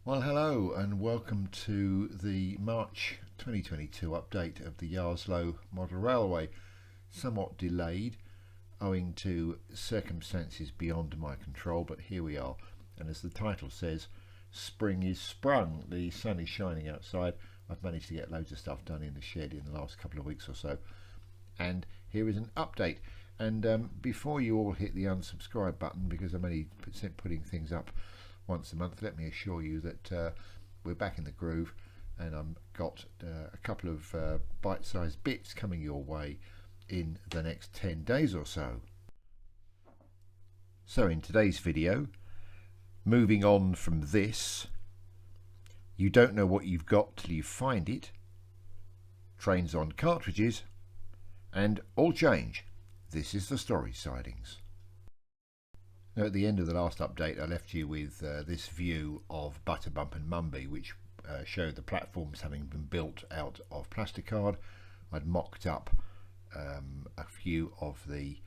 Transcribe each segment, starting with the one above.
Well, hello and welcome to the March 2022 update of the Yarslow Model Railway. Somewhat delayed owing to circumstances beyond my control, but here we are. And as the title says, spring is sprung. The sun is shining outside. I've managed to get loads of stuff done in the shed in the last couple of weeks or so. And here is an update. And before you all hit the unsubscribe button, because I'm only putting things up once a month, let me assure you that we're back in the groove, and I've got a couple of bite-sized bits coming your way in the next 10 days or so. So in today's video, moving on from this, you don't know what you've got till you find it, trains on cartridges, and all change. This is the story sidings. Now, at the end of the last update, I left you with this view of Butterbump and Mumby, which showed the platforms having been built out of plasticard. I'd mocked up a few of the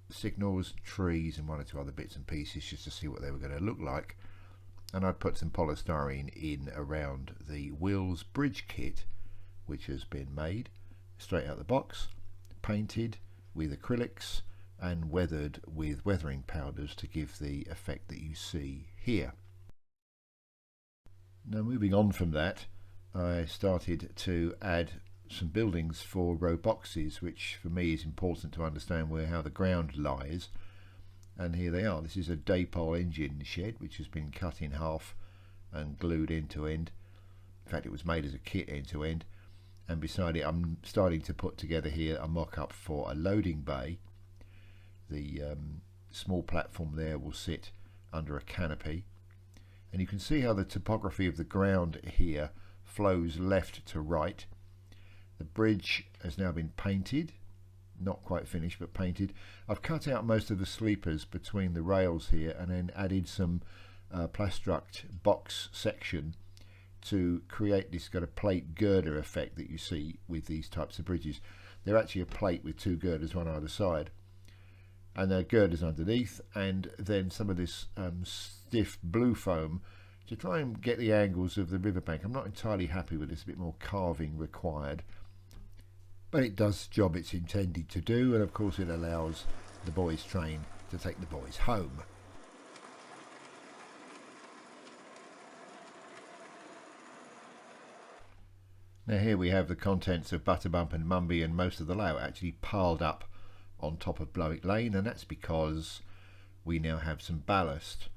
signals, trees and one or two other bits and pieces just to see what they were going to look like. And I'd put some polystyrene in around the wheels bridge kit, which has been made straight out of the box, painted with acrylics and weathered with weathering powders to give the effect that you see here. Now, moving on from that, I started to add some buildings for row boxes, which for me is important to understand how the ground lies. And here they are. This is a Daypole engine shed which has been cut in half and glued end to end. In fact, it was made as a kit end to end. And beside it, I'm starting to put together here a mock-up for a loading bay. The small platform there will sit under a canopy, and you can see how the topography of the ground here flows left to right. The bridge has now been painted, not quite finished but painted. I've cut out most of the sleepers between the rails here and then added some plastruct box section to create this kind of plate girder effect that you see with these types of bridges. They're actually a plate with two girders, one either side, and there are girders underneath, and then some of this stiff blue foam to try and get the angles of the riverbank. I'm not entirely happy with this, a bit more carving required, but it does the job it's intended to do, and of course it allows the boys' train to take the boys home. Now here we have the contents of Butterbump and Mumby, and most of the layout actually piled up on top of Blowick Lane, and that's because we now have some ballast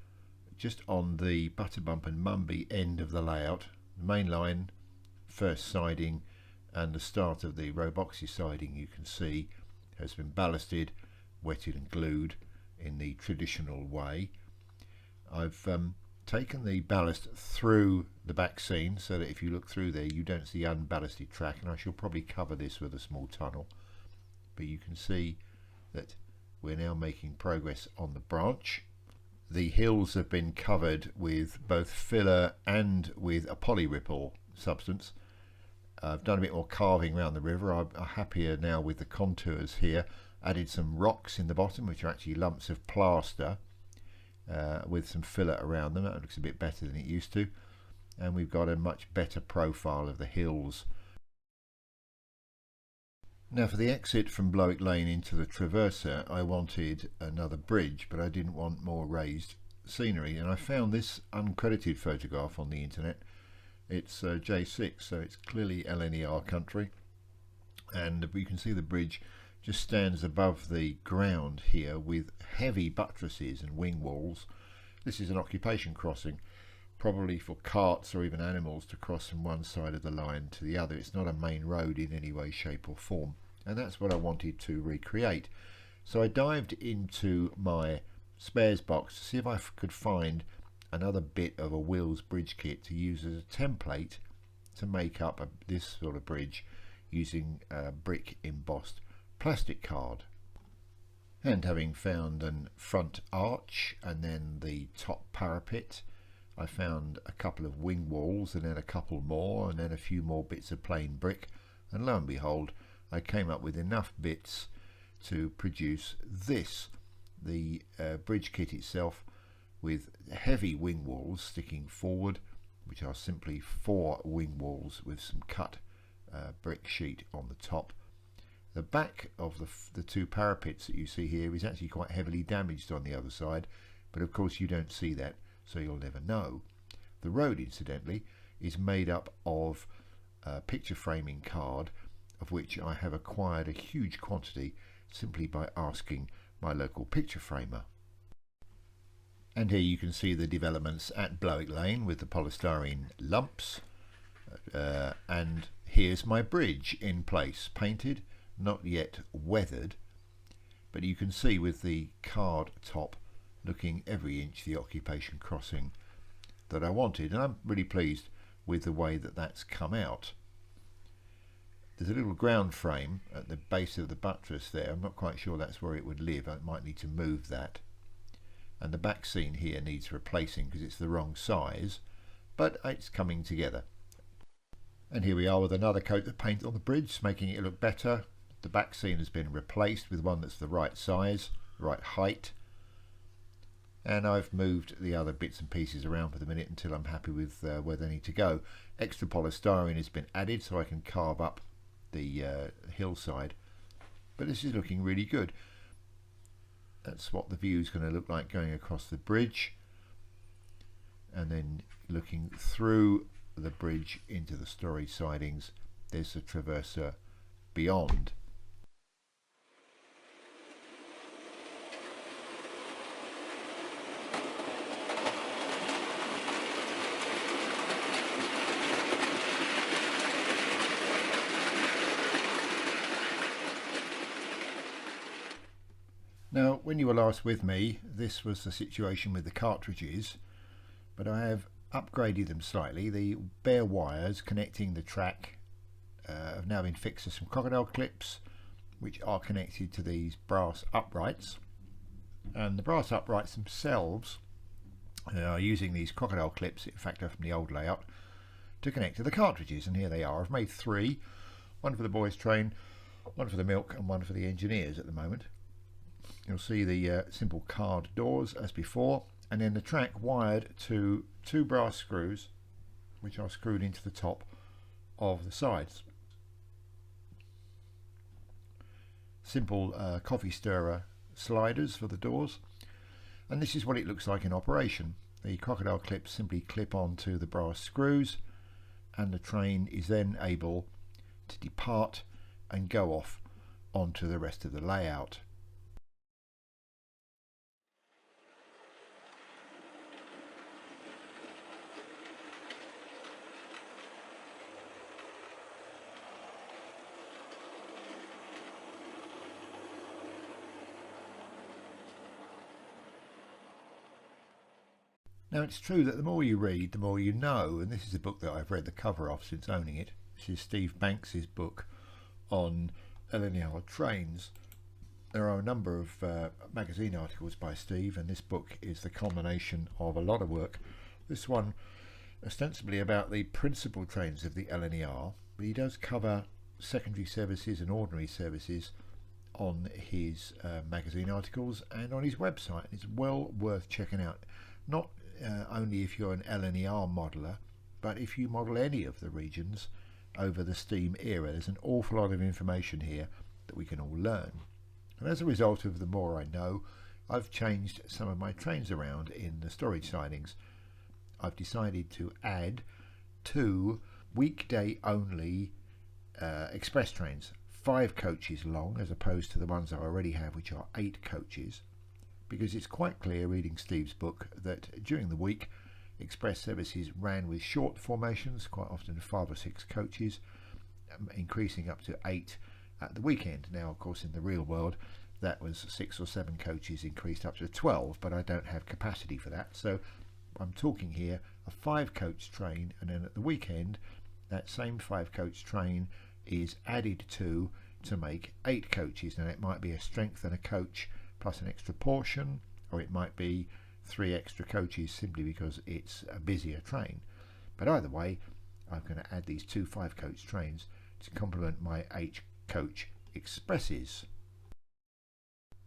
just on the Butterbump and Mumby end of the layout. The main line, first siding, and the start of the row boxes siding, you can see, has been ballasted, wetted and glued in the traditional way. I've taken the ballast through the back seam so that if you look through there you don't see unballasted track, and I shall probably cover this with a small tunnel, but you can see that we're now making progress on the branch. The hills have been covered with both filler and with a polyripple substance. I've done a bit more carving around the river. I'm happier now with the contours here. Added some rocks in the bottom, which are actually lumps of plaster with some filler around them. That looks a bit better than it used to, and we've got a much better profile of the hills. Now, for the exit from Blowick Lane into the Traverser, I wanted another bridge, but I didn't want more raised scenery, and I found this uncredited photograph on the internet. It's J6, so it's clearly LNER country, and you can see the bridge just stands above the ground here with heavy buttresses and wing walls. This is an occupation crossing, probably for carts or even animals to cross from one side of the line to the other. It's not a main road in any way, shape or form, and that's what I wanted to recreate. So I dived into my spares box to see if I could find another bit of a Wills bridge kit to use as a template to make up this sort of bridge using brick embossed plastic card. And having found a front arch and then the top parapet, I found a couple of wing walls and then a couple more and then a few more bits of plain brick, and lo and behold I came up with enough bits to produce this, the bridge kit itself, with heavy wing walls sticking forward which are simply 4 wing walls with some cut brick sheet on the top. The back of the 2 parapets that you see here is actually quite heavily damaged on the other side, but of course you don't see that, so you'll never know. The road, incidentally, is made up of picture framing card, of which I have acquired a huge quantity simply by asking my local picture framer. And here you can see the developments at Blowick Lane with the polystyrene lumps, and here's my bridge in place, painted, not yet weathered, but you can see with the card top looking every inch the occupation crossing that I wanted, and I'm really pleased with the way that that's come out. There's a little ground frame at the base of the buttress there. I'm not quite sure that's where it would live. I might need to move that. And the back scene here needs replacing because it's the wrong size, but it's coming together. And here we are with another coat of paint on the bridge, making it look better. The back scene has been replaced with one that's the right size, right height. And I've moved the other bits and pieces around for the minute until I'm happy with where they need to go. Extra polystyrene has been added so I can carve up the hillside, but this is looking really good. That's what the view is going to look like going across the bridge, and then looking through the bridge into the storage sidings. There's the traverser beyond. Now, when you were last with me, this was the situation with the cartridges, but I have upgraded them slightly. The bare wires connecting the track have now been fixed to some crocodile clips, which are connected to these brass uprights. And the brass uprights themselves are using these crocodile clips, in fact, from the old layout, to connect to the cartridges. And here they are. I've made 3, one for the boys' train, one for the milk, and one for the engineers at the moment. You'll see the simple card doors as before, and then the track wired to 2 brass screws which are screwed into the top of the sides. Simple coffee stirrer sliders for the doors, and this is what it looks like in operation. The crocodile clips simply clip onto the brass screws, and the train is then able to depart and go off onto the rest of the layout. Now, it's true that the more you read, the more you know, and this is a book that I've read the cover of since owning it. This is Steve Banks's book on LNER trains. There are a number of magazine articles by Steve, and this book is the culmination of a lot of work. This one ostensibly about the principal trains of the LNER, but he does cover secondary services and ordinary services on his magazine articles and on his website. It's well worth checking out. Not only if you're an LNER modeller, but if you model any of the regions over the steam era. There's an awful lot of information here that we can all learn. And as a result of the more I know, I've changed some of my trains around in the storage sidings. I've decided to add 2 weekday only express trains, 5 coaches long as opposed to the ones I already have, which are 8 coaches. Because it's quite clear reading Steve's book that during the week express services ran with short formations, quite often 5 or 6 coaches, increasing up to 8 at the weekend. Now, of course, in the real world that was 6 or 7 coaches increased up to 12, but I don't have capacity for that, so I'm talking here a 5 coach train, and then at the weekend that same 5 coach train is added to make 8 coaches. Now, it might be a strength and a coach plus an extra portion, or it might be 3 extra coaches simply because it's a busier train. But either way, I'm going to add these 2 5-coach trains to complement my 8 coach expresses.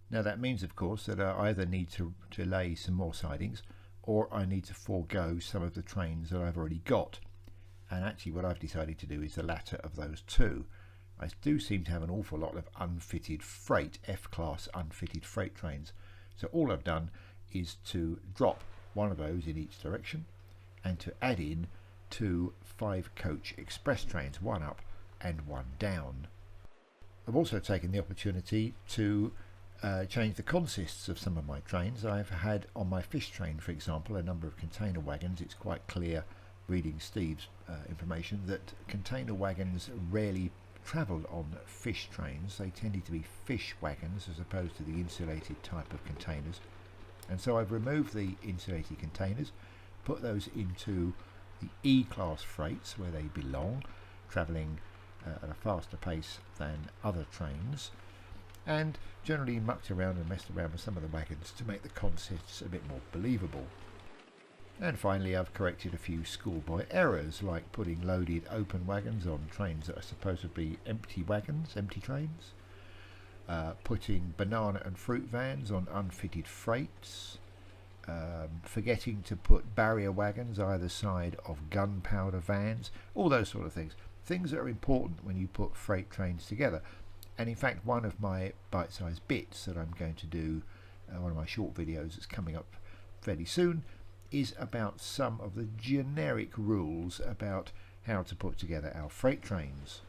Now, that means, of course, that I either need to lay some more sidings, or I need to forego some of the trains that I've already got. And actually what I've decided to do is the latter of those two. I do seem to have an awful lot of unfitted freight, F-class unfitted freight trains. So all I've done is to drop one of those in each direction and to add in 2 5-coach express trains, one up and one down. I've also taken the opportunity to change the consists of some of my trains. I've had on my fish train, for example, a number of container wagons. It's quite clear, reading Steve's information, that container wagons rarely travelled on fish trains. They tended to be fish wagons as opposed to the insulated type of containers. And so I've removed the insulated containers, put those into the E-class freights where they belong, travelling at a faster pace than other trains, and generally mucked around and messed around with some of the wagons to make the consists a bit more believable. And finally I've corrected a few schoolboy errors, like putting loaded open wagons on trains that are supposed to be empty wagons, empty trains, putting banana and fruit vans on unfitted freights, forgetting to put barrier wagons either side of gunpowder vans, all those sort of things. Things that are important when you put freight trains together. And in fact, one of my bite-sized bits that I'm going to do, one of my short videos that's coming up fairly soon, is about some of the generic rules about how to put together our freight trains.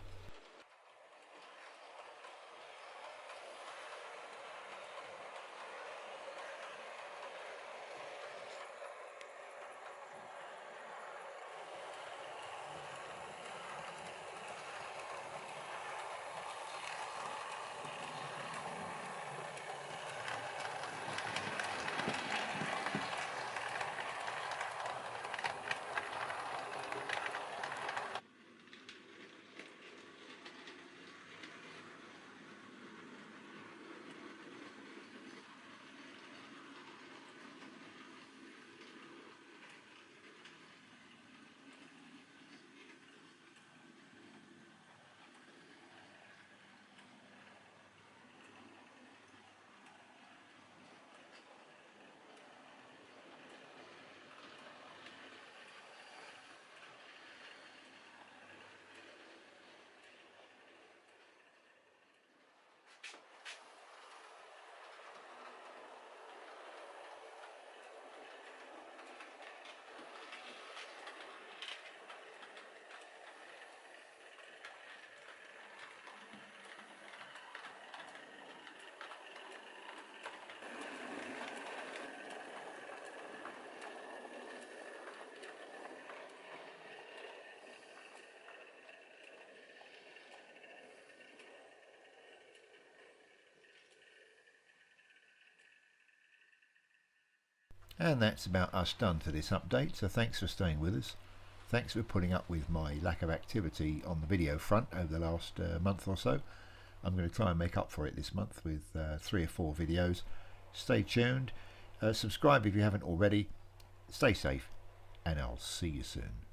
And that's about us done for this update, so thanks for staying with us. Thanks for putting up with my lack of activity on the video front over the last month or so. I'm going to try and make up for it this month with 3 or 4 videos. Stay tuned, subscribe if you haven't already, stay safe, and I'll see you soon.